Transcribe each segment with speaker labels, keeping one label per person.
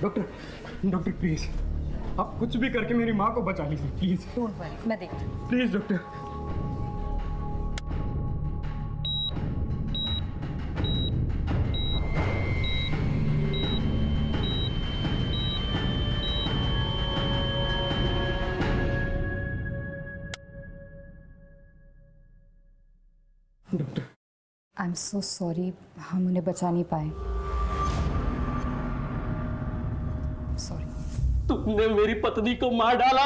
Speaker 1: Doctor doctor please, आप कुछ भी करके मेरी माँ को बचा लीजिए प्लीज।
Speaker 2: डोंट वरी, मैं देखती हूँ।
Speaker 1: Please doctor. Doctor
Speaker 2: I am so sorry, हम उन्हें बचा नहीं पाए। सॉरी।
Speaker 3: तुमने मेरी पत्नी को मार डाला।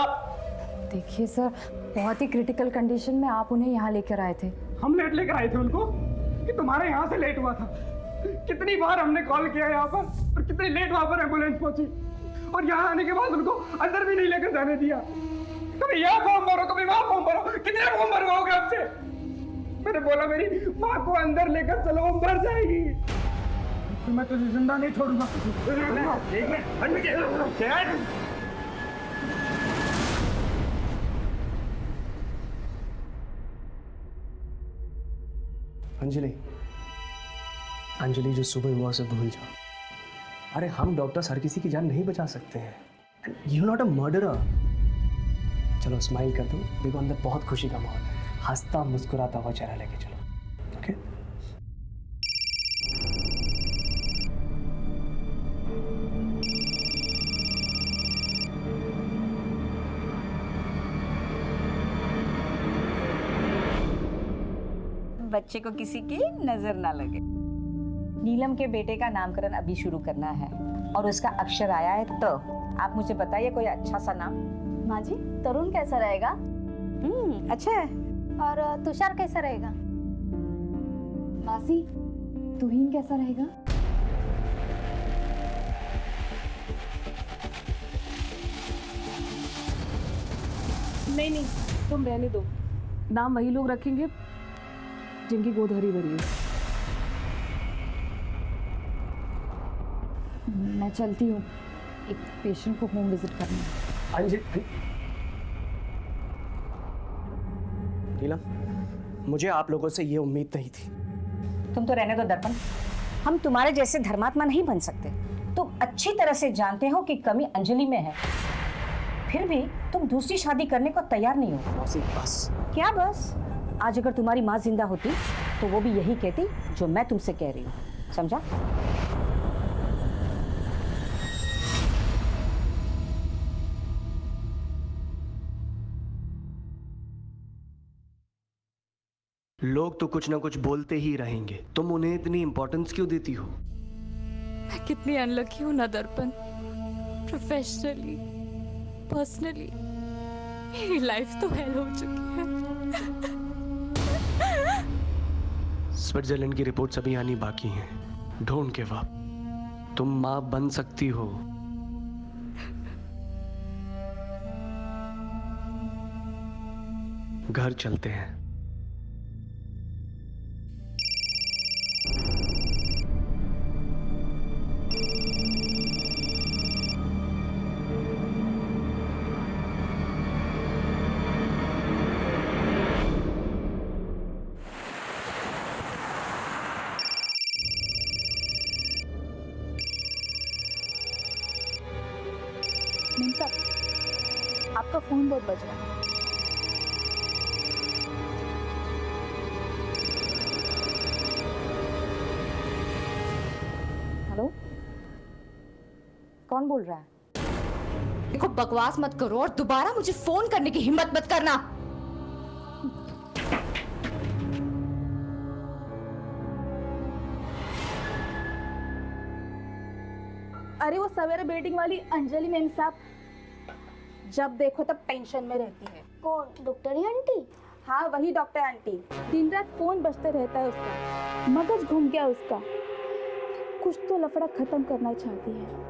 Speaker 2: देखिए सर, बहुत ही क्रिटिकल कंडीशन में आप उन्हें यहाँ लेकर आए थे।
Speaker 1: हम लेट लेकर आए थे उनको कि तुम्हारे यहाँ से लेट हुआ था। कितनी बार हमने कॉल किया यहाँ पर और कितनी लेट वहाँ पर एम्बुलेंस पहुंची, और यहाँ आने के बाद उनको अंदर भी नहीं लेकर जाने दिया। कभी यहाँ फॉर्म भरो, कभी वहाँ फॉर्म भरो, कितने फॉर्म भरवाओगे आपसे? मैंने बोला मेरी माँ को अंदर लेकर चलो, वो मर जाएगी। तो मैं तुझे जिंदा नहीं छोड़ूंगा।
Speaker 3: अंजलि, अंजलि जो सुबह हुआ उसे भूल जाओ। अरे हम डॉक्टर्स हर किसी की जान नहीं बचा सकते हैं। You not a murderer. चलो स्माइल कर दो, देखो अंदर बहुत खुशी का माहौल है। हंसता मुस्कुराता हुआ चेहरा लेके चलो, ओके?
Speaker 4: बच्चे को किसी की नजर ना लगे। नीलम के बेटे का नामकरण अभी शुरू करना है और उसका अक्षर आया है, तो आप मुझे बताइए कोई अच्छा सा नाम।
Speaker 5: माँ जी, तरुण कैसा रहेगा?
Speaker 4: अच्छा है।
Speaker 5: और तुषार कैसा रहेगा?
Speaker 2: मासी, तुहीन कैसा रहेगा?
Speaker 6: नहीं नहीं, तुम रहने दो। नाम वही लोग रखेंगे जिनकी गोद हरी भरी है।
Speaker 2: मैं चलती हूँ, एक पेशेंट को होम विजिट करना।
Speaker 3: अंजलि, नीलम, मुझे आप लोगों से ये उम्मीद नहीं थी।
Speaker 4: तुम तो रहने दो दर्पण, हम तुम्हारे जैसे धर्मात्मा नहीं बन सकते। तुम अच्छी तरह से जानते हो कि कमी अंजलि में है, फिर भी तुम दूसरी शादी करने को तैयार नहीं हो।
Speaker 3: मौसी बस।
Speaker 4: क्या बस? आज अगर तुम्हारी माँ जिंदा होती तो वो भी यही कहती जो मैं तुमसे कह रही हूँ, समझा?
Speaker 3: लोग तो कुछ ना कुछ बोलते ही रहेंगे, तुम उन्हें इतनी इंपॉर्टेंस क्यों देती हो?
Speaker 6: मैं कितनी अनलकी हूँ ना दर्पण। प्रोफेशनली, पर्सनली मेरी लाइफ तो हेल हो चुकी है।
Speaker 3: स्विट्जरलैंड की रिपोर्ट्स अभी आनी बाकी हैं। डोंट गिव अप, तुम माँ बन सकती हो। घर चलते हैं।
Speaker 5: मेम साहब, आपका फोन बहुत बज रहा है।
Speaker 2: हेलो, कौन बोल रहा है?
Speaker 6: देखो, बकवास मत करो और दोबारा मुझे फोन करने की हिम्मत मत करना।
Speaker 5: अरे वो सवेरे बेटिंग वाली अंजलि मेम साहब, जब देखो तब टेंशन में रहती है।
Speaker 7: कौन? Doctor aunty?
Speaker 5: हाँ, वही डॉक्टर आंटी। दिन रात फोन बजते रहता है उसका, मगज घूम गया उसका। कुछ तो लफड़ा खत्म करना चाहती है।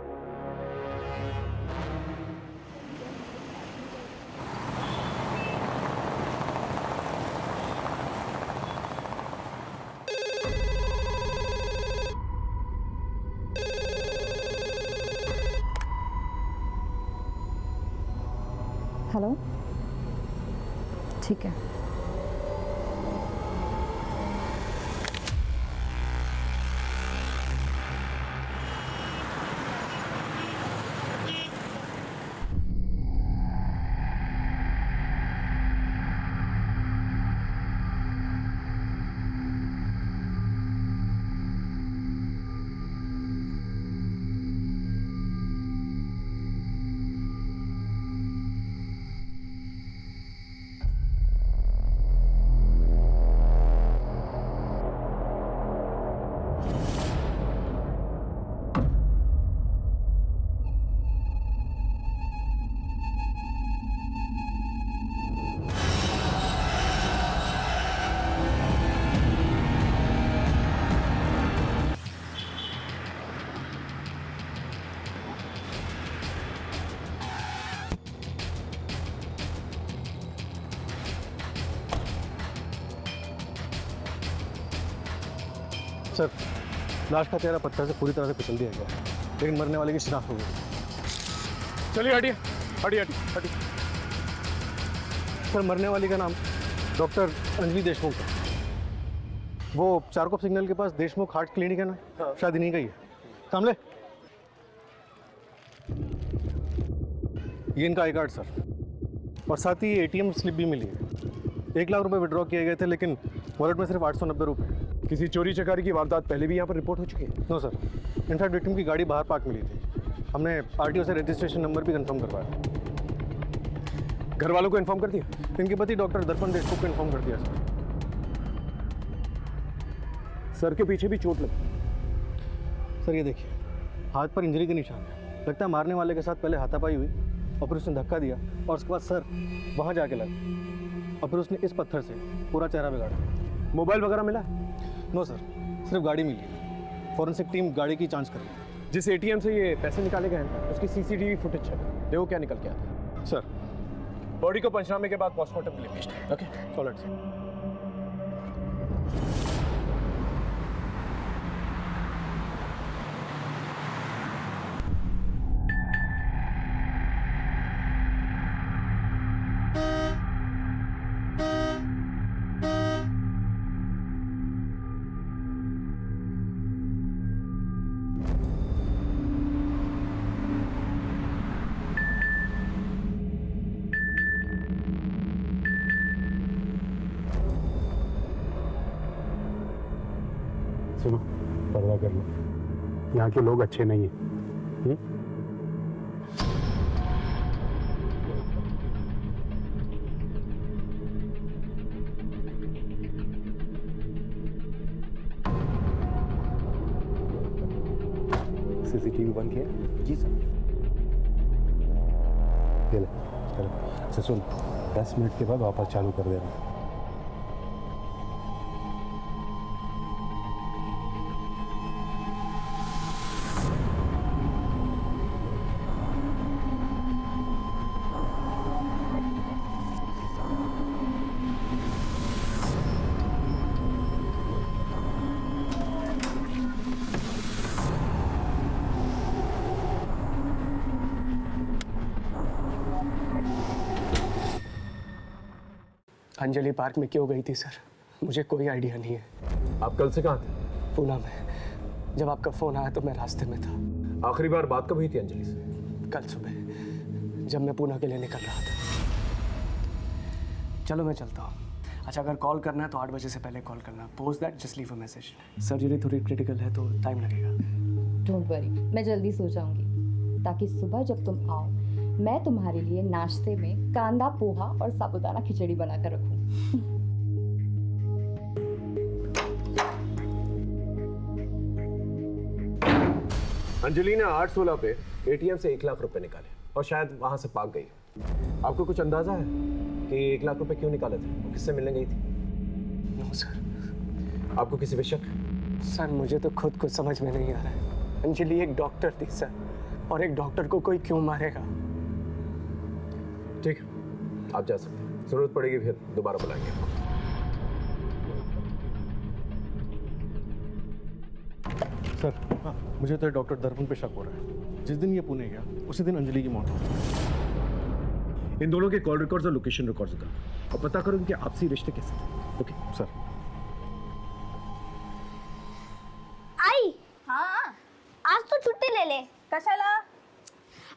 Speaker 2: हेलो, ठीक है।
Speaker 7: सर, लाश का चेहरा पत्थर से पूरी तरह से कुचल दिया गया, लेकिन मरने वाले की शिनाख्त हो गई।
Speaker 1: चलिए हटिए हटिए हटिए हटिए।
Speaker 7: सर, मरने वाली का नाम डॉक्टर अंजलि देशमुख है। वो चारकोप सिग्नल के पास देशमुख हार्ट क्लिनिक है ना, शायद इन्हीं का ही है। कामले, ये इनका आई कार्ड सर, और साथ ही एटीएम स्लिप भी मिली है। 1 लाख रुपए विड्रॉ किए गए थे, लेकिन वॉलेट में सिर्फ 890 रुपये।
Speaker 1: किसी चोरी चकारी की वारदात पहले भी यहाँ पर रिपोर्ट हो चुकी है?
Speaker 7: नो सर, इनफैक्ट विक्टिम की गाड़ी बाहर पार्क मिली थी। हमने आरटीओ से रजिस्ट्रेशन नंबर भी कंफर्म करवाया।
Speaker 1: घर वालों को इन्फॉर्म कर दिया?
Speaker 7: इनके पति डॉक्टर दर्पण देशमुख को इन्फॉर्म कर दिया सर।
Speaker 1: सर के पीछे भी चोट लगी।
Speaker 7: सर ये देखिए, हाथ पर इंजरी के निशान है। लगता है मारने वाले के साथ पहले हाथापाई हुई और फिर उसने धक्का दिया और उसके बाद सर वहाँ जाके लगा और फिर उसने इस पत्थर से पूरा चेहरा बिगाड़ दिया।
Speaker 1: मोबाइल वगैरह मिला?
Speaker 7: नो सर, सिर्फ गाड़ी मिली है। फॉरेंसिक टीम गाड़ी की जांच कर रही है।
Speaker 1: जिस एटीएम से ये पैसे निकाले गए हैं उसकी सीसीटीवी फुटेज चेक देखो क्या निकल के आता है।
Speaker 7: सर,
Speaker 1: बॉडी को पंचनामे के बाद पोस्टमार्टम के लिए भेजना है। Okay,
Speaker 7: alright sir.
Speaker 8: सुनो, पर्दा कर लो, यहाँ के लोग अच्छे नहीं हैं। सीसीटीवी बंद किया?
Speaker 3: जी सर।
Speaker 8: ये ले, चलो। अच्छा सुन, 10 मिनट के बाद वापस चालू कर देना।
Speaker 3: अंजलि पार्क में क्यों गई थी सर, मुझे कोई आइडिया नहीं है।
Speaker 1: आप कल से कहाँ थे?
Speaker 3: पूना में। जब आपका फ़ोन आया तो मैं रास्ते में था।
Speaker 1: आखिरी बार बात कब हुई थी अंजलि से?
Speaker 3: कल सुबह जब मैं पूना के लिए निकल रहा था। चलो मैं चलता हूँ। अच्छा, अगर कॉल करना है तो 8 बजे से पहले कॉल करना। Post that just leave a message. Surgery थोड़ी क्रिटिकल है तो टाइम लगेगा।
Speaker 2: डोंट वरी, मैं जल्दी सो जाऊंगी ताकि सुबह जब तुम आओ मैं तुम्हारे लिए नाश्ते में कांदा पोहा और साबूदाना खिचड़ी बनाकर रखूं।
Speaker 1: अंजलि ने 8/16 पे एटीएम से 1 लाख रुपए निकाले और शायद वहां से भाग गई। आपको कुछ अंदाजा है कि 1 लाख रुपए क्यों निकाले थे? वो किससे मिलने गई थी?
Speaker 3: No sir.
Speaker 1: आपको किसी पे शक?
Speaker 3: सर मुझे तो खुद कुछ समझ में नहीं आ रहा है। अंजलि एक डॉक्टर थी सर, और एक डॉक्टर को कोई क्यों मारेगा?
Speaker 1: ठीक है, आप जा सकते हैं। जरूरत पड़ेगी फिर दोबारा बुलाएंगे आपको।
Speaker 7: सर, मुझे तो डॉक्टर दर्पण पे शक हो रहा है। जिस दिन ये पुणे गया उसी दिन अंजलि की मौत हो गई।
Speaker 1: इन दोनों के कॉल रिकॉर्ड्स और लोकेशन रिकॉर्ड्स निकालो और पता करो इनके आपसी रिश्ते कैसे थे। Okay
Speaker 7: sir.
Speaker 9: आई,
Speaker 5: हाँ,
Speaker 9: आज तो छुट्टी ले ले।
Speaker 5: कशाला?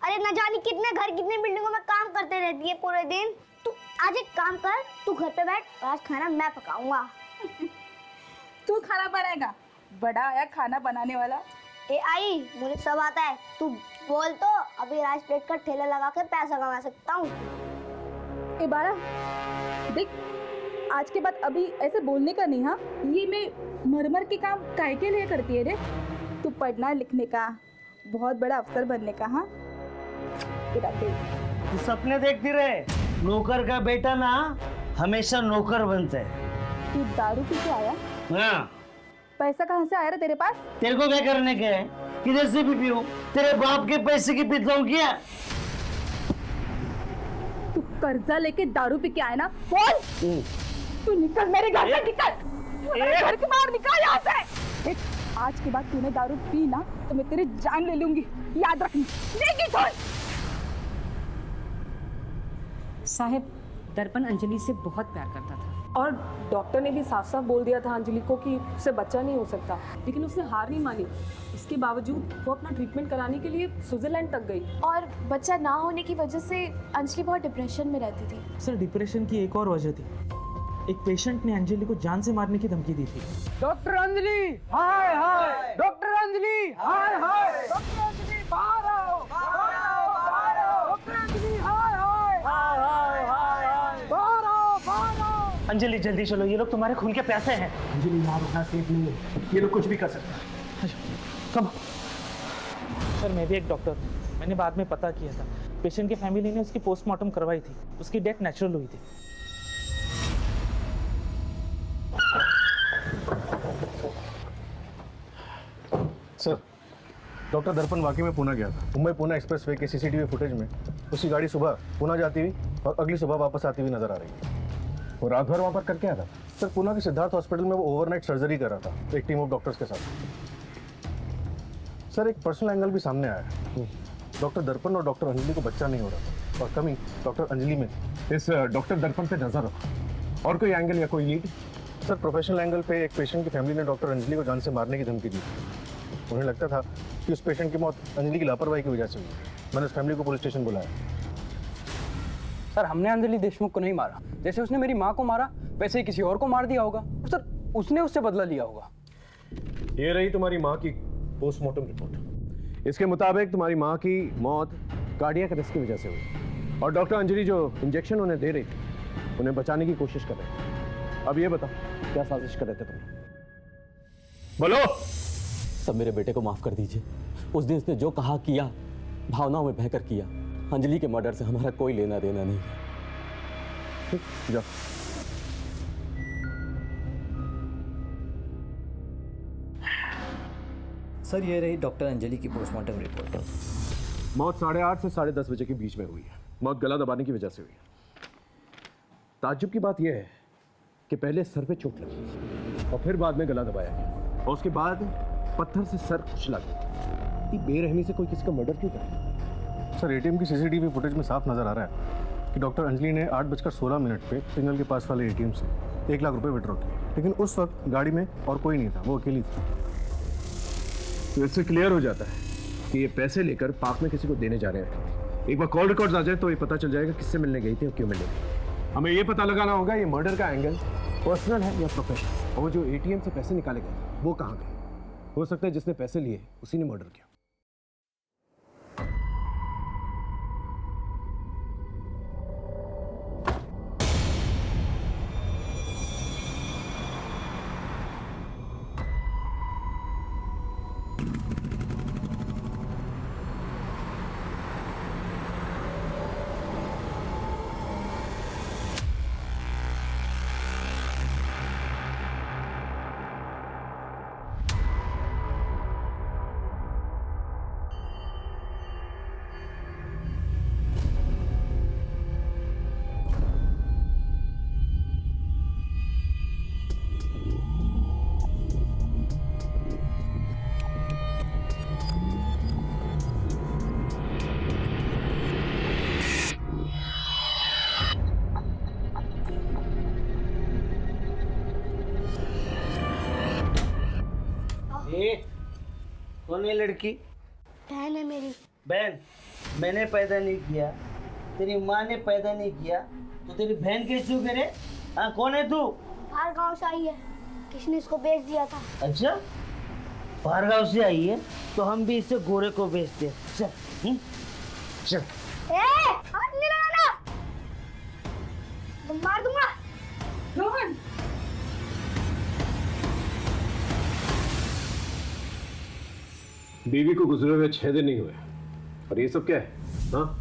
Speaker 9: अरे न जाने कितने घर कितने बिल्डिंगों में काम करते रहती है पूरे दिन। तू आज एक काम कर, तू घर पे बैठ, आज खाना मैं पकाऊंगा।
Speaker 5: तू खाना बनाएगा? बड़ा आया खाना बनाने वाला।
Speaker 9: ए आई, मुझे सब आता है, तू बोल तो अभी राइस प्लेट का ठेला लगा के पैसा कमा सकता हूँ।
Speaker 5: ए बारा, देख, आज के बाद अभी ऐसे बोलने का नहीं। हाँ, ये मैं मरमर के काम काहे के लिए करती है रे? तू पढ़ना लिखने का, बहुत बड़ा अफसर बनने का। हाँ,
Speaker 10: तू सपने देखती रहे। नौकर का बेटा ना हमेशा नौकर बनता है।
Speaker 5: तू दारू पी के आया?
Speaker 10: हाँ।
Speaker 5: पैसा कहाँ से आया रे तेरे पास?
Speaker 10: तेरे को क्या करने के है? किधर से भी पीऊं? तेरे बाप के पैसे की पीता हूँ क्या?
Speaker 5: तू कर्जा लेके दारू पी के आया ना? बोल, तू निकल मेरे घर से, निकल। घर के बाहर निकल यहाँ से। देख, आज के बाद तूने दारू पी ना तो मैं तेरी जान ले लूंगी, याद रखना। नहीं छोड़।
Speaker 4: साहब, दर्पण अंजलि से बहुत प्यार करता था
Speaker 11: और डॉक्टर ने भी साफ साफ बोल दिया था अंजलि को कि उससे बच्चा नहीं हो सकता, लेकिन उसने हार नहीं मानी। इसके बावजूद वो अपना ट्रीटमेंट कराने के लिए स्विट्जरलैंड तक गई।
Speaker 6: और बच्चा ना होने की वजह से अंजलि बहुत डिप्रेशन में रहती थी।
Speaker 12: सर, डिप्रेशन की एक और वजह थी। एक पेशेंट ने अंजलि को जान से मारने की धमकी दी थी।
Speaker 1: डॉक्टर अंजलि, हाय हाय, डॉक्टर अंजलि, हाय हाय, डॉक्टर अंजलि बाहर आओ, बाहर आओ, बाहर आओ, डॉक्टर अंजलि, हाय हाय, हाय हाय, हाय हाय, बाहर आओ, बाहर आओ।
Speaker 10: अंजलि जल्दी चलो, ये लोग तुम्हारे खून के प्यासे हैं।
Speaker 3: अंजलि यहाँ रुकना सेफ नहीं है, ये लोग कुछ भी कर सकते हैं।
Speaker 12: कम। सर, मैं भी एक डॉक्टर हूँ, मैंने बाद में पता किया था। पेशेंट की फैमिली ने उसकी पोस्टमार्टम करवाई थी, उसकी डेथ नेचुरल हुई थी।
Speaker 7: सर, डॉक्टर दर्पण वाकई में पुणे गया था। मुंबई पुणे एक्सप्रेसवे के सीसीटीवी फुटेज में उसकी गाड़ी सुबह पुणे जाती हुई और अगली सुबह वापस आती हुई नजर आ रही है। वो रात भर वहाँ पर करके आया था। सर, पुणे के सिद्धार्थ हॉस्पिटल में वो ओवरनाइट सर्जरी कर रहा था एक टीम ऑफ डॉक्टर्स के साथ। सर, एक पर्सनल एंगल भी सामने आया है। डॉक्टर दर्पण और डॉक्टर अंजलि को बच्चा नहीं हो रहा था और कमी डॉक्टर अंजलि में थी।
Speaker 8: इस डॉक्टर दर्पण पे नजर रखो। और कोई एंगल या कोई लीड?
Speaker 7: सर, प्रोफेशनल एंगल पे एक पेशेंट की फैमिली ने डॉक्टर अंजलि को जान से मारने की धमकी दी। उन्हें लगता था कि उस पेशेंट की मौत अंजलि की लापरवाही की वजह से हुई। मैंने उस फैमिली को पुलिस स्टेशन बुलाया।
Speaker 13: सर, हमने अंजलि देशमुख को नहीं मारा। जैसे उसने मेरी माँ को मारा वैसे ही किसी और को मार दिया होगा। सर, उसने उससे बदला लिया होगा।
Speaker 8: ये रही तुम्हारी माँ की पोस्टमार्टम रिपोर्ट। इसके मुताबिक तुम्हारी माँ की मौत कार्डियक अरेस्ट की वजह से हुई और डॉक्टर अंजलि जो इंजेक्शन उन्हें दे रही थी उन्हें बचाने की कोशिश कर रहे थे। अब ये बताओ, क्या साजिश कर रहे थे तुम? बोलो।
Speaker 14: सब मेरे बेटे को माफ कर दीजिए। उस दिन उसने जो कहा किया, भावनाओं में बहकर किया। अंजलि के मर्डर से हमारा कोई लेना देना नहीं है।
Speaker 7: जाओ।
Speaker 14: सर, ये रही डॉक्टर अंजलि की पोस्टमार्टम रिपोर्ट।
Speaker 8: मौत 8:30 से 10:30 बजे के बीच में हुई है। मौत गला दबाने की वजह से हुई है। ताज्जुब की बात यह है कि पहले सर पे चोट लगी और फिर बाद में गला दबाया गया और उसके बाद पत्थर से सर कुचला गया। इतनी बेरहमी से कोई किसी का मर्डर क्यों करे?
Speaker 7: सर, एटीएम की सीसीटीवी फुटेज में साफ नजर आ रहा है कि डॉक्टर अंजलि ने 8:16 पे सिग्नल के पास वाले एटीएम से 1 लाख रुपए विड्रॉ किए, लेकिन उस वक्त गाड़ी में और कोई नहीं था, वो अकेली थी।
Speaker 8: तो इससे क्लियर हो जाता है कि ये पैसे लेकर पार्क में किसी को देने जा रहे हैं। एक बार कॉल रिकॉर्ड्स आ जाए तो ये पता चल जाएगा किससे मिलने गई थी और क्यों मिलने गई। हमें ये पता लगाना होगा ये मर्डर का एंगल पर्सनल है या प्रोफेशनल, और वो जो एटीएम से पैसे निकाले गए वो कहाँ गए। हो सकता है जिसने पैसे लिए उसी ने मर्डर किया।
Speaker 10: कौन है लड़की?
Speaker 9: बहन है मेरी।
Speaker 10: बहन? मैंने पैदा नहीं किया, तेरी माँ ने पैदा नहीं किया, तो तेरी बहन कैसे हुई रे? हाँ, कौन है तू?
Speaker 9: बाहर गांव से आई है, किसी ने इसको बेच दिया था।
Speaker 10: अच्छा, बाहर गाँव से आई है तो हम भी इसे गोरे को बेचते हैं। चल चल।
Speaker 9: हाथ नहीं लगाना, तुम मार दूंगा।
Speaker 5: रोहन,
Speaker 8: बीवी को गुजरे हुए 6 दिन नहीं हुए और ये सब क्या है? हाँ?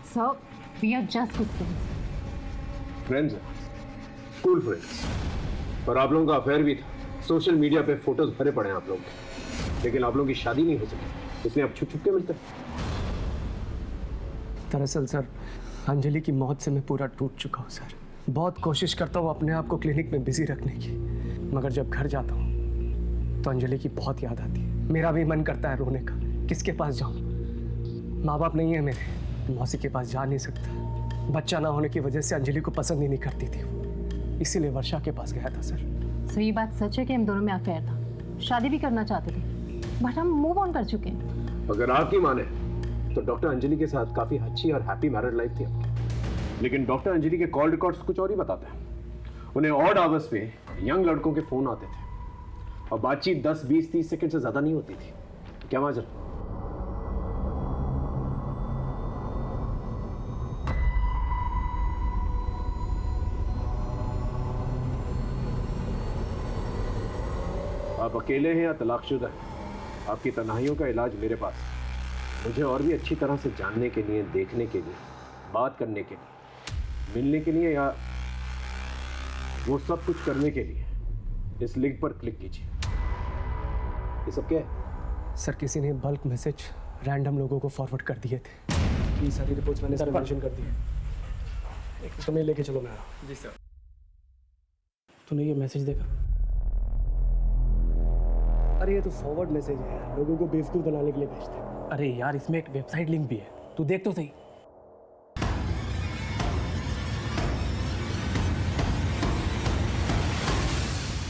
Speaker 4: Sir, we are just good
Speaker 8: friends हैं, स्कूल फ्रेंड्स। और आप लोगों का अफेयर भी था। सोशल मीडिया पे फोटोज भरे पड़े हैं आप लोग के, लेकिन आप लोगों की शादी नहीं हो सकी, इसलिए आप छुप छुप के मिलते हैं।
Speaker 3: दरअसल सर, अंजलि की मौत से मैं पूरा टूट चुका हूँ सर। बहुत कोशिश करता हूँ अपने आप को क्लिनिक में बिजी रखने की, मगर जब घर जाता हूँ तो अंजलि की बहुत याद आती है। मेरा भी मन करता है रोने का, किसके पास जाऊँ? माँ बाप नहीं है मेरे, मौसी के पास जा नहीं सकता। बच्चा ना होने की वजह से अंजलि को पसंद ही नहीं करती थी वो, इसीलिए वर्षा के पास गया था सर।
Speaker 15: सो ये बात सच है कि हम दोनों में अफेयर था, शादी भी करना चाहते थे, बट हम मूव ऑन कर चुके हैं।
Speaker 8: अगर आपकी माने तो डॉक्टर अंजलि के साथ काफी अच्छी और हैप्पी मैरिड लाइफ थी आपकी, लेकिन डॉक्टर अंजलि के कॉल रिकॉर्ड्स कुछ और ही बताते हैं। उन्हें ऑड आवर्स पे यंग लड़कों के फोन आते थे और बातचीत 10, 20, 30 सेकंड से ज्यादा नहीं होती थी। क्या वजह? आप अकेले हैं या तलाकशुदा हैं? आपकी तन्हाइयों का इलाज मेरे पास है। मुझे और भी अच्छी तरह से जानने के लिए, देखने के लिए, बात करने के लिए, मिलने के लिए या वो सब कुछ करने के लिए इस लिंक पर क्लिक कीजिए। ये सब क्या है?
Speaker 3: सर किसी ने बल्क मैसेज रैंडम लोगों को फॉरवर्ड कर दिए थे। ये सारी रिपोर्ट्स मैंने मेंशन कर दी है। एक समय लेके चलो, मैं आ रहा हूँ। जी सर। तूने ये मैसेज देखा? अरे ये तो फॉरवर्ड मैसेज है यार, लोगों को बेवकूफ़ बनाने के लिए भेजते हैं। अरे यार इसमें एक वेबसाइट लिंक भी है, तू देख तो सही।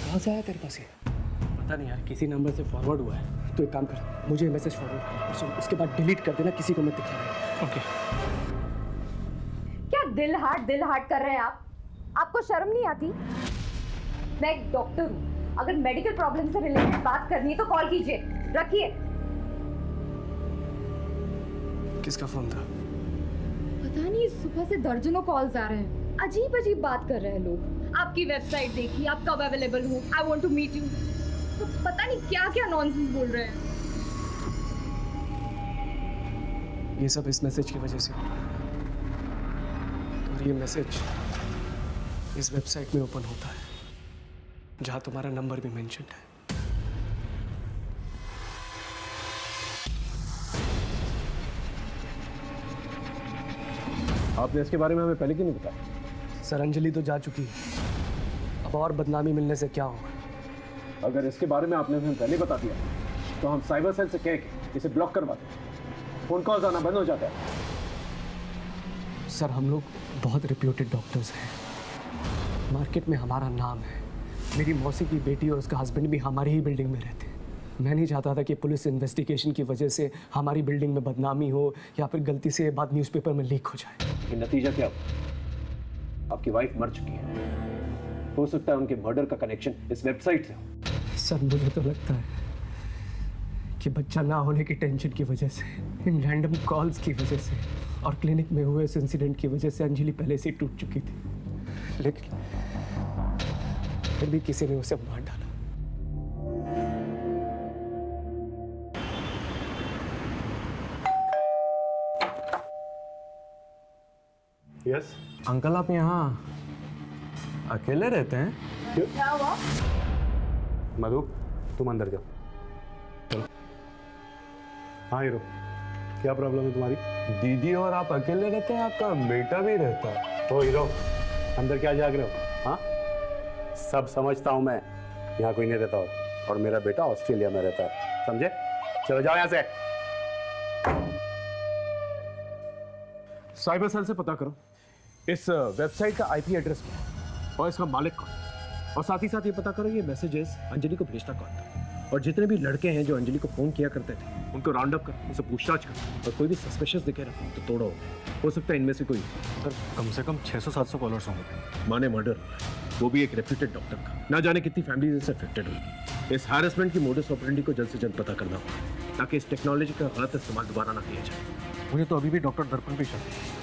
Speaker 3: कहाँ से आया तेरे पास ये? पता नहीं यार, किसी नंबर से फॉरवर्ड हुआ है। तो एक काम कर, मुझे मैसेज फॉरवर्ड कर और सुन, उसके बाद डिलीट कर देना, किसी को मत दिखाना। ओके।
Speaker 2: क्या दिल हार्ट कर रहे हैं आप? आपको शर्म नहीं आती? मैं एक डॉक्टर हूँ, अगर मेडिकल प्रॉब्लम से रिलेटेड बात करनी है तो कॉल कीजिए, रखिए।
Speaker 3: किसका फोन था?
Speaker 2: पता नहीं, सुबह से दर्जनों कॉल्स आ रहे हैं, अजीब अजीब बात कर रहे हैं लोग। आपकी वेबसाइट देखी, आप कब अवेलेबल हो, I want to meet you, तो पता नहीं क्या क्या नॉनसेंस बोल रहे हैं।
Speaker 3: ये सब इस मैसेज की वजह से। और ये मैसेज इस वेबसाइट में ओपन होता है जहां तुम्हारा नंबर भी मेंशन है।
Speaker 8: आपने इसके बारे में हमें पहले क्यों नहीं बताया?
Speaker 3: सर अंजलि तो जा चुकी है, अब और बदनामी मिलने से क्या होगा?
Speaker 8: अगर इसके बारे में आपने हमें पहले बता दिया तो हम साइबर सेल से कह के इसे ब्लॉक करवा दें, फोन कॉल्स आना बंद हो जाता है।
Speaker 3: सर हम लोग बहुत रिप्यूटेड डॉक्टर्स हैं, मार्केट में हमारा नाम है। मेरी मौसी की बेटी और उसका हस्बैंड भी हमारी ही बिल्डिंग में रहते हैं। मैं नहीं चाहता था कि पुलिस इन्वेस्टिगेशन की वजह से हमारी बिल्डिंग में बदनामी हो या फिर गलती से बात न्यूज़पेपर में लीक हो जाए।
Speaker 8: ये नतीजा क्या हुआ? आपकी वाइफ मर चुकी है। हो सकता है उनके मर्डर का कनेक्शन इस वेबसाइट से हो।
Speaker 3: सर मुझे तो लगता है कि बच्चा ना होने की टेंशन की वजह से, इन रैंडम कॉल्स की वजह से और क्लिनिक में हुए इस इंसिडेंट की वजह से अंजलि पहले से टूट चुकी थी, लेकिन फिर भी किसी ने उसे मार डाला।
Speaker 7: यस
Speaker 16: अंकल, आप यहाँ अकेले रहते हैं?
Speaker 5: क्या हुआ?
Speaker 7: मधु तुम अंदर जाओ। चलो। हाँ हीरो, क्या प्रॉब्लम है तुम्हारी?
Speaker 16: दीदी और आप अकेले रहते हैं, आपका बेटा भी रहता है।
Speaker 7: तो हीरो अंदर क्या जाग रहे हो? हाँ सब समझता हूँ मैं, यहाँ कोई नहीं रहता और मेरा बेटा ऑस्ट्रेलिया में रहता है, समझे? चलो जाओ यहाँ से।
Speaker 8: साइबर सेल से पता करो इस वेबसाइट का आईपी एड्रेस क्या है और इसका मालिक कौन है, और साथ ही साथ ये पता करो ये मैसेजेस अंजलि को भेजता कौन था, और जितने भी लड़के हैं जो अंजलि को फोन किया करते थे उनको राउंड अप कर, उनसे पूछताछ कर, और कोई भी सस्पिशियस दिखे ना तो तोड़ो। हो सकता है इनमें से कोई।
Speaker 7: सर कम से कम 600-700 कॉलर्स होंगे।
Speaker 8: माने मर्डर, वो भी एक रेप्यूटेड डॉक्टर का। ना जाने कितनी फैमिली इससे अफेक्टेड होगी। इस हैरेसमेंट की मोडस ऑपरेंडी को जल्द से जल्द पता करना होगा ताकि इस टेक्नोलॉजी का गलत इस्तेमाल दोबारा ना किया जाए।
Speaker 7: मुझे तो अभी भी डॉक्टर दर्पण पे शक है।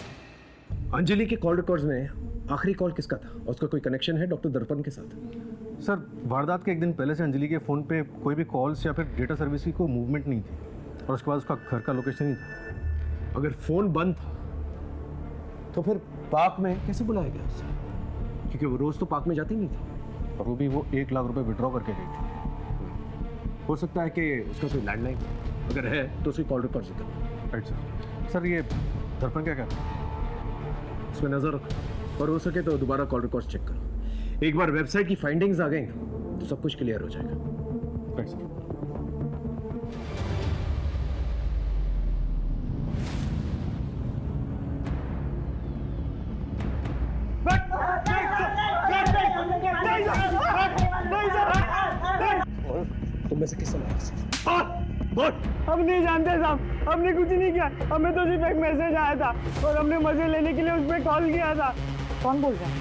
Speaker 8: अंजलि के कॉल रिकॉर्ड्स में आखिरी कॉल किसका था और उसका कोई कनेक्शन है डॉक्टर दर्पण के साथ?
Speaker 7: सर वारदात के एक दिन पहले से अंजलि के फ़ोन पे कोई भी कॉल्स या फिर डेटा सर्विस की कोई मूवमेंट नहीं थी, और उसके बाद उसका घर का लोकेशन ही था।
Speaker 8: अगर फ़ोन बंद था तो फिर पार्क में कैसे बुलाया गया उसे? क्योंकि वो रोज़ तो पार्क में जाती नहीं थी,
Speaker 7: और वो भी वो 1 लाख रुपए विड्रॉ करके गई थी।
Speaker 8: हो सकता है कि उसका कोई लैंडलाइन, अगर है तो उसकी कॉल रिकॉर्ड जिक्र।
Speaker 7: Right sir. सर ये दर्पण क्या कहता है?
Speaker 8: उसमें नज़र रखो। और हो सके तो दोबारा कॉल रिकॉर्ड चेक करो। एक बार वेबसाइट की फाइंडिंग्स आ गई तो सब कुछ क्लियर हो जाएगा।
Speaker 7: Right sir.
Speaker 3: तुम में से किसने मारा?
Speaker 1: हम नहीं जानते साहब, हमने कुछ नहीं किया। हमें तो सिर्फ एक मैसेज आया था और हमने मजे लेने के लिए उस पर कॉल किया था।
Speaker 4: कौन बोल रहा है?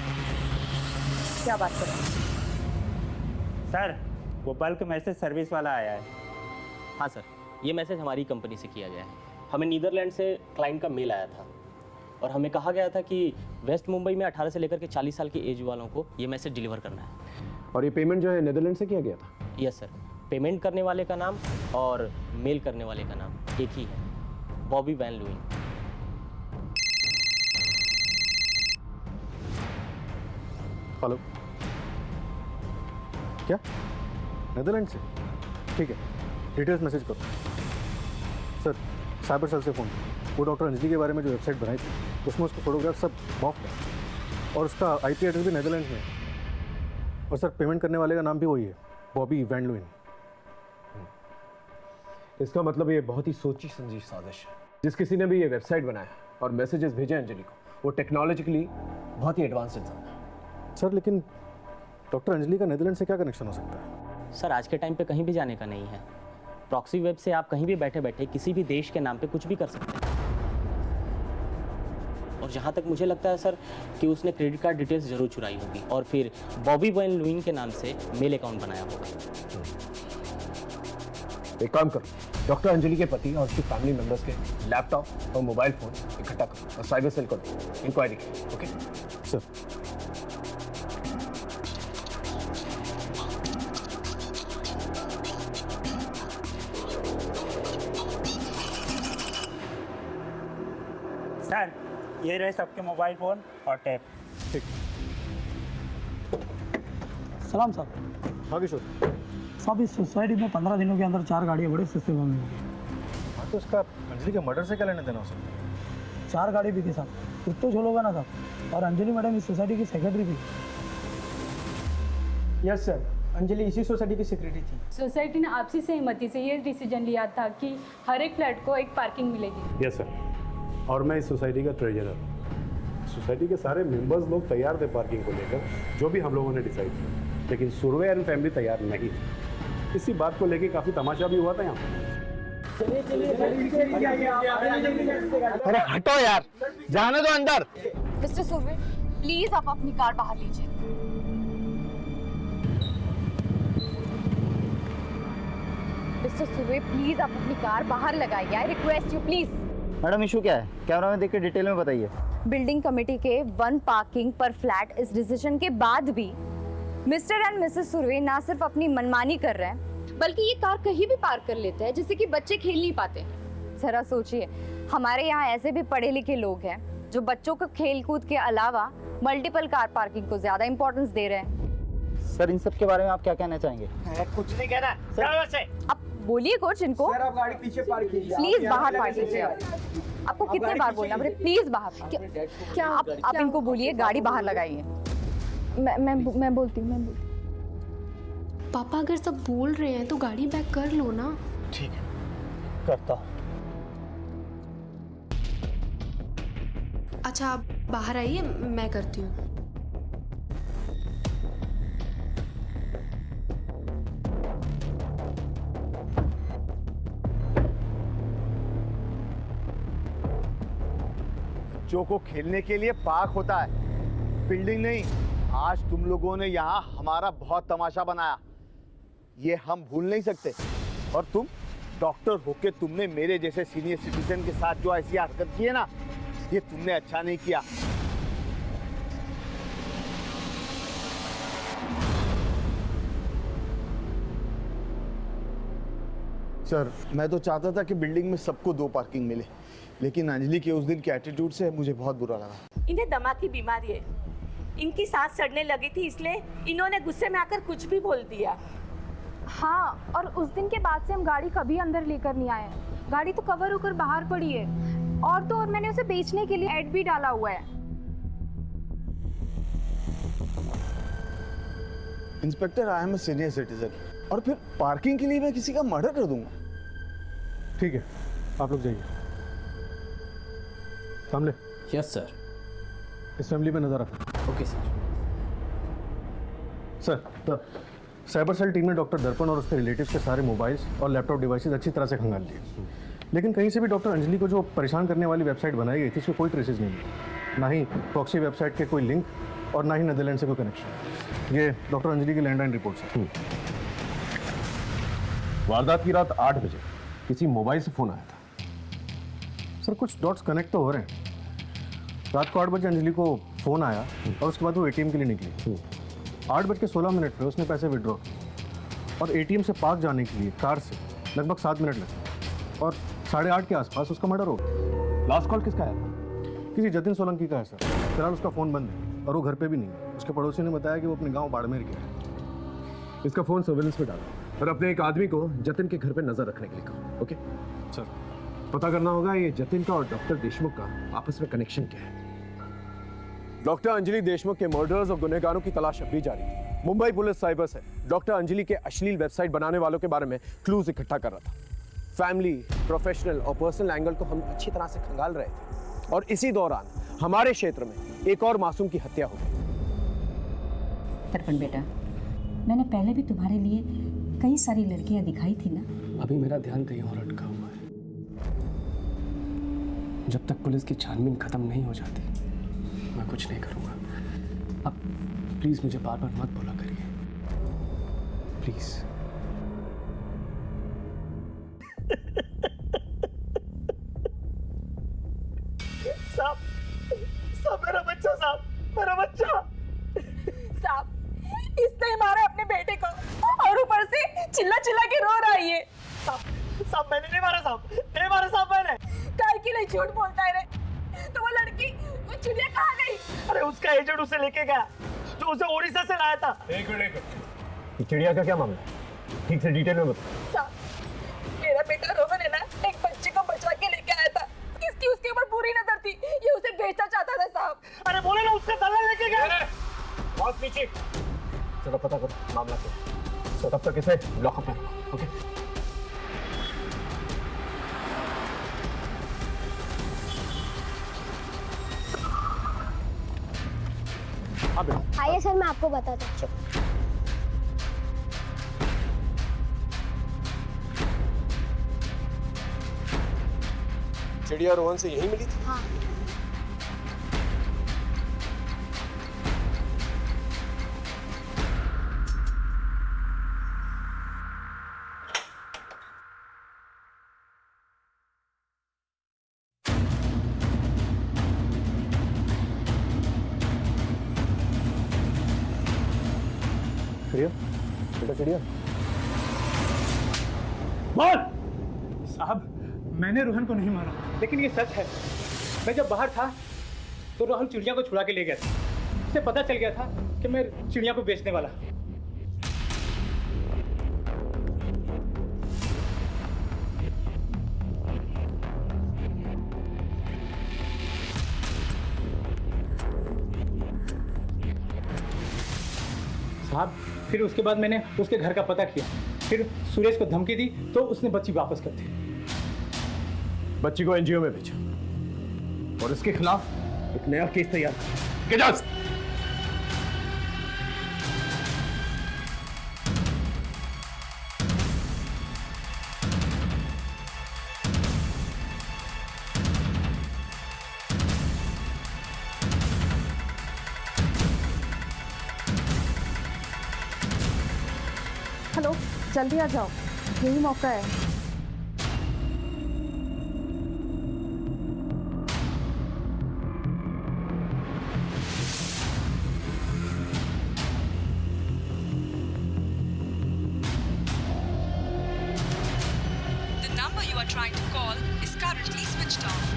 Speaker 4: क्या बात कर रहे हैं?
Speaker 17: सर वो बल्क मैसेज सर्विस वाला आया है।
Speaker 18: हाँ सर, ये मैसेज हमारी कंपनी से किया गया है। हमें नीदरलैंड से क्लाइंट का मेल आया था और हमें कहा गया था कि वेस्ट मुंबई में 18 से लेकर के 40 साल की एज वालों को ये मैसेज डिलीवर करना है।
Speaker 8: और ये पेमेंट जो है नीदरलैंड से किया गया था?
Speaker 18: यस सर, पेमेंट करने वाले का नाम और मेल करने वाले का नाम एक ही है, बॉबी वैन लुइन।
Speaker 7: हेलो, क्या नीदरलैंड से? ठीक है, डिटेल्स मैसेज करो। सर, साइबर सेल से फ़ोन, वो डॉक्टर अंजलि के बारे में जो वेबसाइट बनाई थी उसमें उसका फोटोग्राफ सब बॉक्स है और उसका IP एड्रेस भी नीदरलैंड में है। और सर, पेमेंट करने वाले का नाम भी वही है, बॉबी वैन लुइन।
Speaker 8: इसका मतलब ये बहुत ही सोची समझी साजिश है। जिस किसी ने भी ये वेबसाइट बनाया और मैसेजेस भेजे अंजलि को, वो टेक्नोलॉजिकली बहुत ही एडवांस इंसान है।
Speaker 7: सर, लेकिन डॉक्टर अंजलि का नीदरलैंड से क्या कनेक्शन हो सकता है?
Speaker 18: सर, आज के टाइम पे कहीं भी जाने का नहीं है। प्रॉक्सी वेब से आप कहीं भी बैठे बैठे किसी भी देश के नाम पे कुछ भी कर सकते हैं। और जहाँ तक मुझे लगता है सर कि उसने क्रेडिट कार्ड डिटेल्स जरूर चुराई होगी और फिर बॉबी वैन लुइन के नाम से मेल अकाउंट बनाया होगा।
Speaker 8: एक काम करो, डॉक्टर अंजलि के पति और उसकी फैमिली मेंबर्स के लैपटॉप और मोबाइल फोन इकट्ठा करो और साइबर सेल करो इंक्वायरी की। Okay
Speaker 7: sir.
Speaker 17: सर ये रहे सबके मोबाइल फ़ोन और टैब।
Speaker 7: ठीक।
Speaker 19: सलाम साहब।
Speaker 7: हाँ किशोर।
Speaker 19: साहब, इस सोसाइटी में 15 दिनों के अंदर 4 गाड़ियाँ बड़े सस्ते में मिली।
Speaker 7: हाँ, तो उसका अंजलि के मर्डर से क्या लेने देना हो सकता है?
Speaker 19: 4 गाड़ी बिकी साहब, कुछ तो झोल होगा ना साहब। और अंजलि मैडम इस सोसाइटी की सेक्रेटरी भी।
Speaker 3: यस सर, अंजलि इसी सोसाइटी की सेक्रेटरी थी।
Speaker 20: सोसाइटी ने आपसी सहमति से ये डिसीजन लिया था कि हर एक फ्लैट को एक पार्किंग मिलेगी।
Speaker 21: यस सर, और मैं इस सोसाइटी का ट्रेजरर हूँ। सोसाइटी के सारे मेंबर्स लोग तैयार थे पार्किंग को लेकर, जो भी हम लोगों ने डिसाइड किया, लेकिन सुरवे एंड फैमिली तैयार नहीं थी। इसी बात को लेकर काफ़ी तमाशा भी हुआ था यहाँ।
Speaker 22: अरे हटो यार, जाने दो अंदर।
Speaker 2: मिस्टर सुरवे, प्लीज आप अपनी कार बाहर लीजिए। मिस्टर सुरवे, प्लीज आप अपनी कार बाहर लगाइए। I request you please.
Speaker 10: Madam, issue क्या है? कैमरा में देख के डिटेल में बताइए।
Speaker 2: बिल्डिंग कमेटी के 1 पार्किंग पर फ्लैट इस डिसीजन के बाद भी मिस्टर एंड मिसेस सुरवे ना सिर्फ अपनी मनमानी कर रहे हैं, बल्कि ये कार कहीं भी पार्क कर लेते हैं जिससे कि बच्चे खेल नहीं पाते। जरा सोचिए, हमारे यहाँ ऐसे भी पढ़े लिखे लोग हैं जो बच्चों को खेल कूद के अलावा मल्टीपल कार पार्किंग को ज्यादा इंपॉर्टेंस दे रहे हैं।
Speaker 10: सर, इन सब के बारे में आप क्या कहना चाहेंगे?
Speaker 17: कुछ नहीं कहना सर।
Speaker 2: अब बोलिए कुछ इनको।
Speaker 1: सर, आप गाड़ी पीछे पार्क कीजिए।
Speaker 2: प्लीज बाहर पार्क कीजिए। आपको कितने बार बोलना है? प्लीज बाहर। क्या आप इनको बोलिए गाड़ी बाहर लगाइए।
Speaker 20: मैं बोलती हूँ।
Speaker 23: पापा, अगर सब बोल रहे हैं तो गाड़ी बैक कर लो ना।
Speaker 10: ठीक है, करता हूँ।
Speaker 23: अच्छा, आप बाहर आइए, मैं करती हूँ।
Speaker 22: बच्चों को खेलने के लिए पार्क होता है, बिल्डिंग नहीं। आज तुम लोगों ने यहाँ हमारा बहुत तमाशा बनाया, ये हम भूल नहीं सकते। और तुम डॉक्टर होके तुमने मेरे जैसे सीनियर सिटीजन के साथ जो ऐसी हरकत की है ना, ये तुमने अच्छा नहीं किया। सर, मैं तो चाहता था कि बिल्डिंग में सबको 2 पार्किंग मिले, लेकिन अंजलि के उस दिन के एटीट्यूड से मुझे बहुत बुरा लगा।
Speaker 4: इन्हें दमा की बीमारी है, इनकी सांस चढ़ने लगी थी, इसलिए इन्होंने गुस्से में आकर कुछ भी बोल दिया।
Speaker 20: हाँ, और उस दिन के बाद से हम गाड़ी कभी अंदर लेकर नहीं आए। गाड़ी तो कवर होकर बाहर पड़ी है, और तो और मैंने उसे बेचने के लिए ऐड भी डाला हुआ है।
Speaker 22: Inspector, I am a senior citizen, और फिर पार्किंग के लिए मैं किसी का मर्डर कर दूंगा?
Speaker 7: ठीक है, आप लोग जाइए। सामने।
Speaker 18: Yes sir.
Speaker 7: इस फैमिली पे नजर रखना।
Speaker 18: Okay sir.
Speaker 7: Sir, cyber cell team ने डॉक्टर दर्पण और उसके रिलेटिव्स के सारे मोबाइल्स और लैपटॉप डिवाइसेस अच्छी तरह से खंगाल लिए, लेकिन कहीं से भी डॉक्टर अंजलि को जो परेशान करने वाली वेबसाइट बनाई गई थी उसके कोई ट्रेसेस नहीं मिले, ना ही प्रॉक्सी वेबसाइट के कोई लिंक और ना ही नीदरलैंड से कोई कनेक्शन। ये डॉक्टर अंजलि की लैंडलाइन रिपोर्ट है।
Speaker 8: वारदात की रात 8 बजे किसी मोबाइल से फोन आया था।
Speaker 7: सर, कुछ डॉट्स कनेक्ट तो हो रहे हैं। रात को 8 बजे अंजलि को फ़ोन आया और उसके बाद वो एटीएम के लिए निकली। 8:16 पे उसने पैसे विड्रॉ और एटीएम से पार्क जाने के लिए कार से लगभग 7 मिनट लगे और 8:30 के आसपास उसका मर्डर हो गया।
Speaker 8: लास्ट कॉल किसका आया था?
Speaker 7: किसी जतिन सोलंकी का है सर। फिलहाल उसका फ़ोन बंद है और वो घर पे भी नहीं है। उसके पड़ोसी ने बताया कि वो अपने गाँव बाड़मेर गया है।
Speaker 8: इसका फ़ोन सर्वेलेंस पे डाला और अपने एक आदमी को जतिन के घर पे नजर रखने के लिए कहा। ओके
Speaker 7: सर,
Speaker 8: पता करना होगा ये जतिन का और डॉक्टर देशमुख का आपस में कनेक्शन क्या है।
Speaker 21: डॉक्टर अंजलि देशमुख के मर्डर्स और गुनहगारों की तलाश अब भी जारी है। मुंबई पुलिस साइबर से डॉक्टर अंजलि के अश्लील वेबसाइट बनाने वालों के बारे में क्लूज इकट्ठा कर रहा था। फैमिली, प्रोफेशनल और पर्सनल एंगल को हम अच्छी तरह से खंगाल रहे थे और इसी दौरान हमारे क्षेत्र में एक और मासूम की हत्या हो गई।
Speaker 4: दर्पण बेटा, मैंने पहले भी तुम्हारे लिए कई सारी लड़कियां दिखाई थी ना।
Speaker 3: अभी मेरा ध्यान कहीं और अटका हुआ है। जब तक पुलिस की छानबीन खत्म नहीं हो जाती मैं कुछ नहीं करूंगा। अब प्लीज मुझे बार बार मत बोला करिए, प्लीज।
Speaker 17: साहब, मेरा बच्चा, साहब, मेरा बच्चा।
Speaker 5: साहब, इसने मारा अपने बेटे को और ऊपर से चिल्ला चिल्ला के रो रहा है ये।
Speaker 17: साहब, मैंने नहीं मारा साहब, नहीं मारा साहब मैंने।
Speaker 5: काय के लिए झूठ बोलता है रे? तो वो लड़की, वो चिड़िया कहाँ गई?
Speaker 17: अरे उसका एजेंट उसे लेके गया, जो उसे ओडिशा से लाया था।
Speaker 8: एक मिनट, चिड़िया का क्या मामला है? ठीक से डिटेल में बताओ।
Speaker 5: साहब, मेरा बेटा रोहन है ना, एक बच्ची को बचा के लेके आया था। इसकी उसके ऊपर पूरी नजर थी, ये उसे बेचना चाहता था साहब।
Speaker 17: अरे बोले ना, उसका दलाल लेके गया।
Speaker 8: बहुत नीचे। चलो पता करो मामला क्या। तो तब तक इसे लॉकअप में रखो। ओके।
Speaker 9: आइए सर, मैं आपको बताता हूँ।
Speaker 21: चिड़िया रोहन से यही मिली थी?
Speaker 9: हाँ।
Speaker 7: चिड़िया, बेटा चिड़िया।
Speaker 1: बोल। साहब, मैंने रोहन को नहीं मारा, लेकिन ये सच है। मैं जब बाहर था तो रोहन चिड़िया को छुड़ा के ले गया था। उसे पता चल गया था कि मैं चिड़िया को बेचने वाला। साहब, फिर उसके बाद मैंने उसके घर का पता किया, फिर सुरेश को धमकी दी तो उसने बच्ची वापस कर दी।
Speaker 8: बच्ची को एनजीओ में भेजा और इसके खिलाफ एक नया केस तैयार किया।
Speaker 5: हेलो, जल्दी आ जाओ, यही मौका है।
Speaker 6: The number you are trying to call is currently switched off.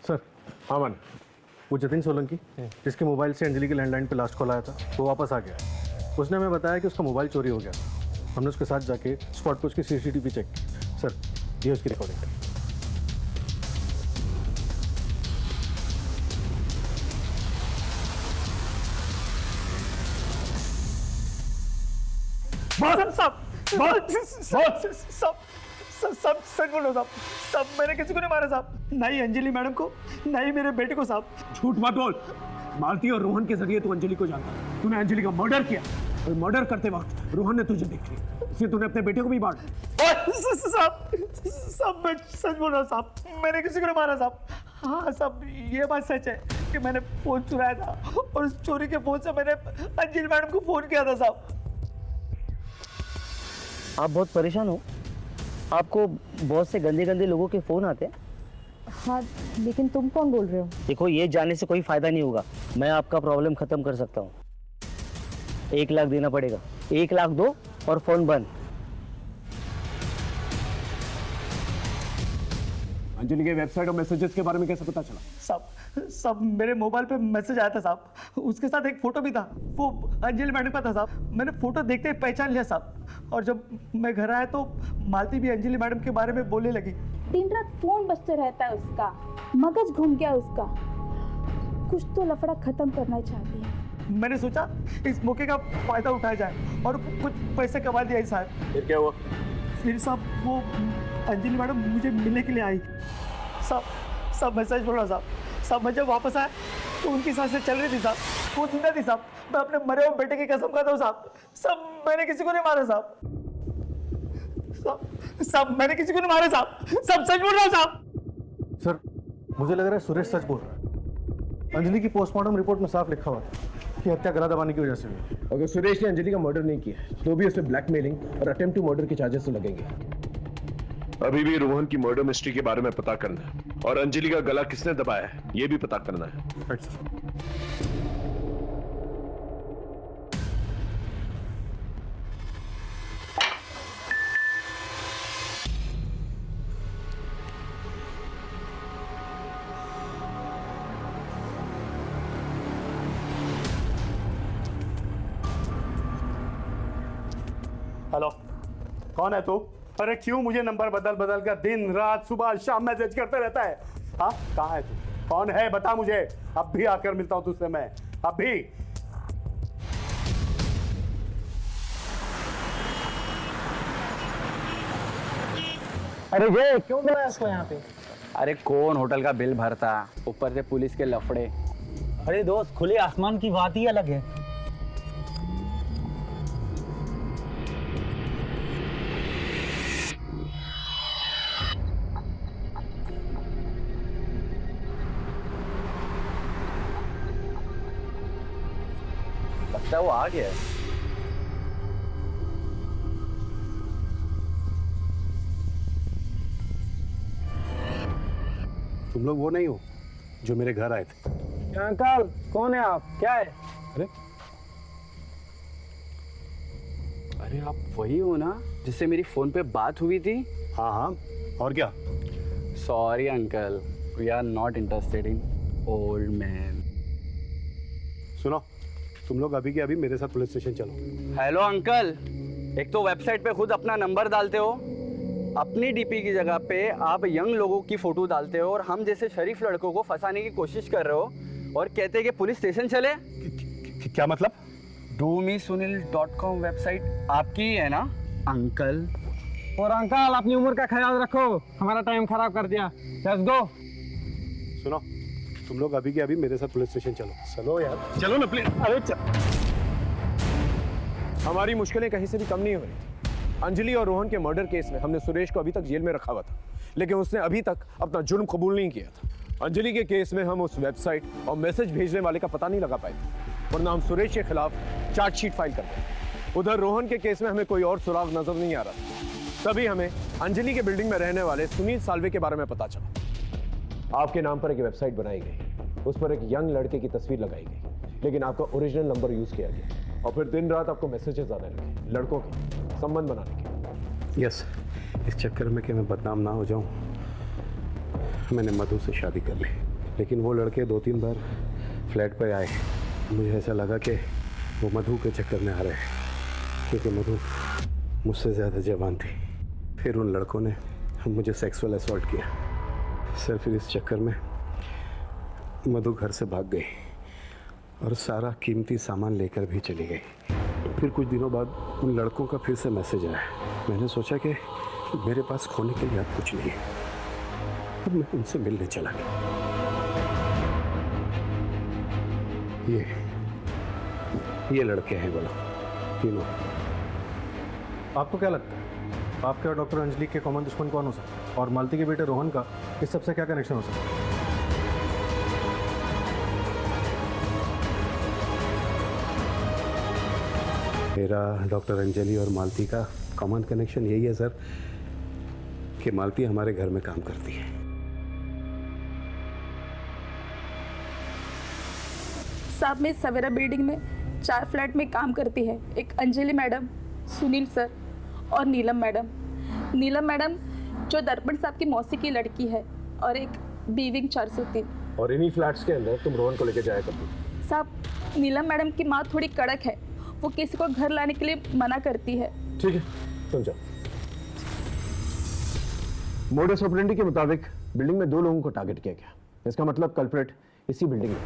Speaker 7: Sir, हाँ मान, वो जतिन सोलंकी जिसके मोबाइल से अंजलि के लैंडलाइन पे लास्ट कॉल आया था, वो वापस आ गया। उसने हमें बताया कि उसका मोबाइल चोरी हो गया। हमने उसके साथ जाके स्पॉट पे उसकी सीसीटीवी चेक की। सर, ये उसकी रिकॉर्डिंग है।
Speaker 17: सब सच बोलो साहब, सब मैंने किसी को नहीं मारा साहब, ना ही अंजलि मैडम को, ना ही मेरे बेटे को साहब।
Speaker 8: झूठ मत बोल। मालती और रोहन के जरिए तू अंजलि को जानता है। तूने अंजलि का मर्डर किया और मर्डर करते वक्त रोहन ने तुझे देख लिया, इसलिए तूने अपने बेटे को भी मारा।
Speaker 17: साहब मैं सच बोल रहा हूँ साहब, मैंने किसी को नहीं मारा साहब। हाँ साहब, ये बात सच है कि मैंने फोन चुराया था और उस चोरी के फोन से मैंने अंजलि मैडम को फोन किया था साहब।
Speaker 10: आप बहुत परेशान हो? आपको बहुत से गंदे गंदे लोगों के फोन आते हैं?
Speaker 4: हाँ, लेकिन तुम कौन बोल रहे हो?
Speaker 10: देखो, ये जानने से कोई फायदा नहीं होगा। मैं आपका प्रॉब्लम खत्म कर सकता हूँ। 1 लाख देना पड़ेगा। 1 लाख दो और फोन बंद।
Speaker 8: अंजलि के वेबसाइट और मैसेजेस के बारे में कैसे पता चला?
Speaker 17: साहब मेरे मोबाइल पे मैसेज आया था साहब, उसके साथ एक फोटो भी था, वो अंजलि मैडम का था साहब। मैंने फोटो देखते ही पहचान लिया साहब, और जब मैं घर आया तो मालती भी अंजलि मैडम के बारे में बोलने लगी।
Speaker 5: दिन रात फोन बजते रहता है उसका, मगज घूम गया उसका। कुछ तो लफड़ा खत्म करना चाहती है।
Speaker 17: मैंने सोचा इस मौके का फायदा उठाया जाए और कुछ पैसे कमा दिया साहब।
Speaker 8: फिर क्या हुआ?
Speaker 17: फिर साहब वो अंजलि मैडम मुझे मिलने के लिए आई साहब। मैं सच बोल रहा साहब, मैं जब वापस आया तो उनकी सांसें चल रही थी साहब, वो जिंदा थी साहब। मैं अपने मरे हुए बेटे की कसम खाता हूँ साहब, मैंने किसी को नहीं मारा साहब। मैंने किसी को नहीं मारा साहब, सच बोल रहा हूँ साहब।
Speaker 7: सर, मुझे लग रहा है सुरेश सच बोल रहा है। अंजलि की पोस्टमार्टम रिपोर्ट में साफ लिखा हुआ था कि हत्या गला दबाने की वजह से हुई।
Speaker 8: अगर सुरेश ने अंजलि का मर्डर नहीं किया तो भी उसे ब्लैकमेलिंग और अटेम्प्ट टू मर्डर के चार्जेस तो लगेंगे। अभी भी रोहन की मर्डर मिस्ट्री के बारे में पता करना है और अंजलि का गला किसने दबाया है ये भी पता करना है।
Speaker 21: हेलो, कौन है तू? अरे क्यों मुझे नंबर बदल बदल कर दिन रात सुबह शाम मैसेज करते रहता है? हाँ, कहाँ है तू? कौन है बता मुझे, अब भी आकर मिलता हूँ तुझसे मैं, अब भी।
Speaker 11: अरे ये क्यों बुलाया इसको यहाँ पे?
Speaker 12: अरे कौन होटल का बिल भरता, ऊपर से पुलिस के लफड़े।
Speaker 11: अरे दोस्त, खुले आसमान की बात ही अलग है।
Speaker 12: लगता है वो आ गया है।
Speaker 21: तुम लोग वो नहीं हो जो मेरे घर आए थे?
Speaker 11: अंकल, कौन है आप? क्या है?
Speaker 12: अरे आप वही हो ना जिससे मेरी फोन पे बात हुई थी?
Speaker 21: हाँ हाँ, और क्या?
Speaker 12: Sorry uncle, we are not interested in old man.
Speaker 21: सुनो, तुम लोग अभी के अभी मेरे साथ पुलिस स्टेशन चलो।
Speaker 12: हेलो अंकल, एक तो वेबसाइट पे खुद अपना नंबर डालते हो, अपनी डीपी की जगह पे आप यंग लोगों की फोटो डालते हो और हम जैसे शरीफ लड़कों को फंसाने की कोशिश कर रहे हो और कहते हैं कि पुलिस स्टेशन चले।
Speaker 21: क्या मतलब?
Speaker 12: domesunil.com वेबसाइट आपकी ही है ना अंकल?
Speaker 11: और अंकल, अपनी उम्र का ख्याल रखो, हमारा टाइम खराब कर दिया। Let's go.
Speaker 21: सुनो, तुम लोग अभी के अभी मेरे साथ पुलिस स्टेशन चलो। चलो यार,
Speaker 8: चलो ना प्लीज। अरे हमारी मुश्किलें कहीं से भी कम नहीं हो रही। अंजलि और रोहन के मर्डर केस में हमने सुरेश को अभी तक जेल में रखा हुआ था, लेकिन उसने अभी तक अपना जुर्म कबूल नहीं किया था। अंजलि के केस में हम उस वेबसाइट और मैसेज भेजने वाले का पता नहीं लगा पाए थे, वरना हम सुरेश के खिलाफ चार्जशीट फाइल करते। उधर रोहन के केस में हमें कोई और सुराग नजर नहीं आ रहा था। तभी हमें अंजलि के बिल्डिंग में रहने वाले सुनील साल्वे के बारे में पता चला। आपके नाम पर एक वेबसाइट बनाई गई, उस पर एक यंग लड़के की तस्वीर लगाई गई, लेकिन आपका ओरिजिनल नंबर यूज किया गया और फिर दिन रात आपको मैसेजेस आने लगे लड़कों के संबंध बनाने के।
Speaker 21: यस, इस चक्कर में कि मैं बदनाम ना हो जाऊं, मैंने मधु से शादी कर ली। लेकिन वो लड़के 2-3 बार फ्लैट पर आए, मुझे ऐसा लगा कि वो मधु के चक्कर में आ रहे हैं, क्योंकि मधु मुझसे ज़्यादा जवान थी। फिर उन लड़कों ने मुझे सेक्सुअल असॉल्ट किया। सर, फिर इस चक्कर में मधु घर से भाग गई और सारा कीमती सामान लेकर भी चली गई। फिर कुछ दिनों बाद उन लड़कों का फिर से मैसेज आया मैंने सोचा कि मेरे पास खोने के लिए अब कुछ नहीं है, अब मैं उनसे मिलने चला गया। ये लड़के हैं बोला तीनों।
Speaker 7: आपको क्या लगता है आपके और डॉक्टर अंजलि के कॉमन दुश्मन कौन हो सकता है, और मालती के बेटे रोहन का इस सबसे क्या कनेक्शन हो सकता है?
Speaker 21: मेरा डॉक्टर अंजलि और मालती का कॉमन कनेक्शन यही है सर कि मालती हमारे घर में काम करती है।
Speaker 5: साहब मैं सवेरा बिल्डिंग में 4 फ्लैट में काम करती है। एक अंजलि मैडम, सुनील सर और नीलम मैडम। नीलम मैडम जो दर्पण साहब की मौसी की लड़की है, और एक बीविंग 403।
Speaker 21: और इन्हीं फ्लैट्स के अंदर तुम रोहन को लेके जाया करती?
Speaker 5: साहब नीलम मैडम की माँ थोड़ी कड़क है, वो किसी को घर लाने के लिए मना करती है।
Speaker 8: ठीक है, तुम जाओ। मोडस ऑपरेंडी के मुताबिक बिल्डिंग में 2 लोगों को टारगेट किया गया। इसका मतलब कल्प्रेट इसी बिल्डिंग में।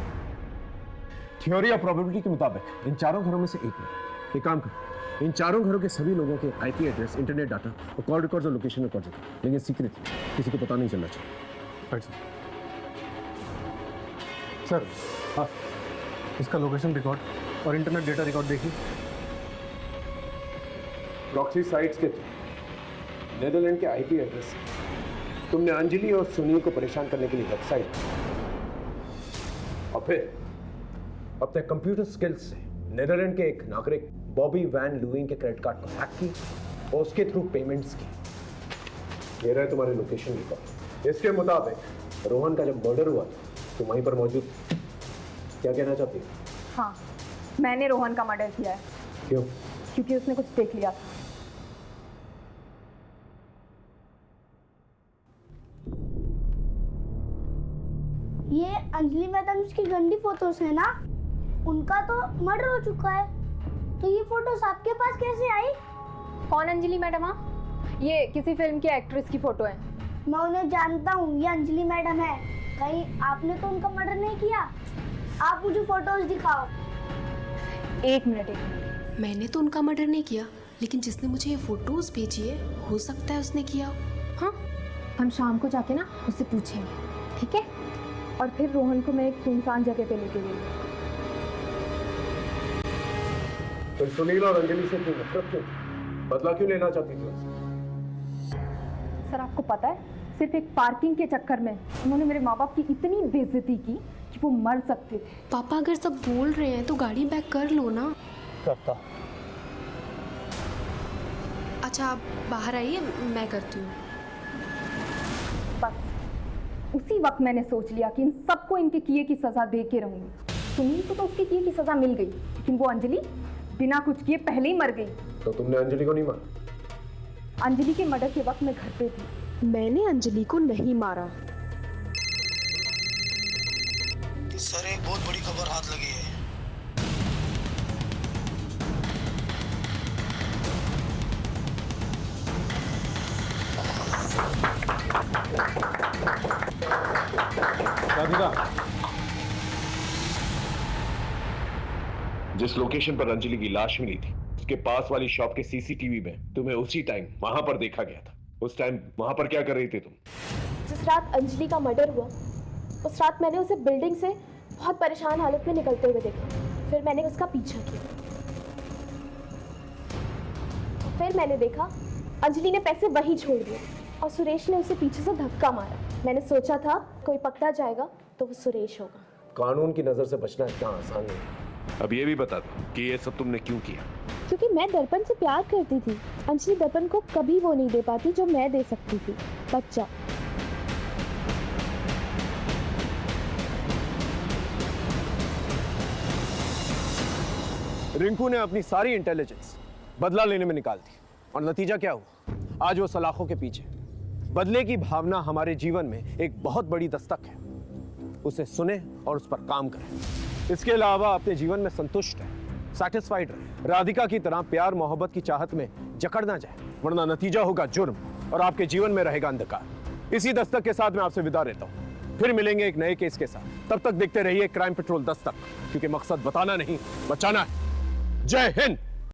Speaker 8: थ्योरी और प्रोबेबिलिटी के मुताबिक इन 4 घरों में से एक में। एक काम करो, इन 4 घरों के सभी लोगों के आईपी एड्रेस, इंटरनेट डाटा और कॉल रिकॉर्ड्स और लोकेशन रिकॉर्ड देते, लेकिन सीक्रेट, किसी को पता नहीं चलना चाहिए।
Speaker 7: अच्छा सर, हाँ इसका लोकेशन रिकॉर्ड और इंटरनेट डेटा रिकॉर्ड देखिए।
Speaker 8: प्रॉक्सी साइट्स के नेदरलैंड के आईपी एड्रेस तुमने अंजलि और सुनील को परेशान करने के लिए वेबसाइट और फिर अपने कंप्यूटर स्किल्स से नेदरलैंड के एक नागरिक बॉबी वैन लुइंग के क्रेडिट कार्ड को हैक की और उसके थ्रू पेमेंट्स की। ये रहे तुम्हारे लोकेशन रिकॉर्ड। इसके मुताबिक रोहन का जब मर्डर हुआ था तुम वहीं पर मौजूद। क्या कहना चाहती हो?
Speaker 2: हाँ, मैंने रोहन का मर्डर किया है।
Speaker 8: क्यों?
Speaker 2: क्योंकि उसने कुछ देख लिया था।
Speaker 9: ये अंजलि मैडम की गंदी फोटोज है ना? उनका तो मर्डर हो चुका है, तो ये फोटोज आपके पास कैसे आई?
Speaker 2: कौन अंजलि मैडम? ये किसी फिल्म की एक्ट्रेस की फोटो है।
Speaker 9: मैं उन्हें जानता हूँ, ये अंजलि मैडम है। कहीं आपने तो उनका मर्डर नहीं किया? आप मुझे फोटोज दिखाओ।
Speaker 2: एक मिनट।
Speaker 23: मैंने तो उनका मर्डर नहीं किया, लेकिन जिसने मुझे ये फोटोज भेजी है हो सकता है उसने किया। हाँ,
Speaker 2: हम शाम को जाके ना उससे पूछेंगे, ठीक है? और फिर रोहन को मैं एक सुनसान जगह पे लेके गई।
Speaker 8: तुम सुनील और अंजलि से क्यों नफरत क्यों? बदला क्यों लेना चाहती थी उनसे?
Speaker 2: सर आपको पता है, सिर्फ एक पार्किंग के चक्कर में उन्होंने मेरे माँ बाप की इतनी बेइज्जती की कि वो मर सकते थे।
Speaker 23: पापा अगर सब बोल रहे हैं तो गाड़ी बैक कर लो ना।
Speaker 7: करता।
Speaker 23: अच्छा आप बाहर आइए, मैं करती हूँ।
Speaker 2: बस उसी वक्त मैंने सोच लिया कि इन सबको इनके किए की सजा दे के रहूंगी। सुनील को तो उसके किए की सजा मिल गई, लेकिन वो अंजलि बिना कुछ किए पहले ही मर गई।
Speaker 8: तो तुमने अंजलि को नहीं मारा?
Speaker 2: अंजलि के मर्डर के वक्त मैं घर पे थी।
Speaker 23: मैंने अंजलि को नहीं मारा।
Speaker 17: सर एक बहुत बड़ी खबर हाथ लगी है।
Speaker 7: राधिका,
Speaker 8: जिस लोकेशन पर अंजलि की लाश मिली थी उसके पास वाली शॉप के सीसीटीवी में तुम्हें उसी टाइम वहां पर देखा गया था। उस टाइम वहां पर क्या कर रही थी तुम?
Speaker 20: जिस रात अंजलि का मर्डर हुआ, उस रात मैंने उसे बिल्डिंग से बहुत परेशान हालत में निकलते हुए देखा। फिर मैंने उसका पीछा किया। फिर मैंने देखा अंजलि ने पैसे वहीं छोड़ दिए और सुरेश ने उसे पीछे से धक्का मारा। मैंने सोचा था कोई पकड़ा जाएगा तो वो सुरेश होगा।
Speaker 8: कानून की नजर से बचना इतना आसान नहीं। अब ये भी बता दो कि ये सब तुमने क्यों किया?
Speaker 20: क्योंकि मैं दर्पण से प्यार करती थी। अंजलि दर्पण को कभी वो नहीं दे पाती जो मैं दे सकती थी। बच्चा।
Speaker 8: रिंकू ने अपनी सारी इंटेलिजेंस बदला लेने में निकाल दी और नतीजा क्या हुआ? आज वो सलाखों के पीछे। बदले की भावना हमारे जीवन में एक बहुत बड़ी दस्तक है। उसे सुने और उस पर काम करें। इसके अलावा अपने जीवन में संतुष्ट रहे, सैटिस्फाइड रहे। राधिका की तरह प्यार मोहब्बत की चाहत में जकड़ ना जाए, वरना नतीजा होगा जुर्म और आपके जीवन में रहेगा अंधकार। इसी दस्तक के साथ मैं आपसे विदा लेता हूँ। फिर मिलेंगे एक नए केस के साथ। तब तक देखते रहिए क्राइम पेट्रोल दस्तक, क्योंकि मकसद बताना नहीं, बचाना है। जय हिंद।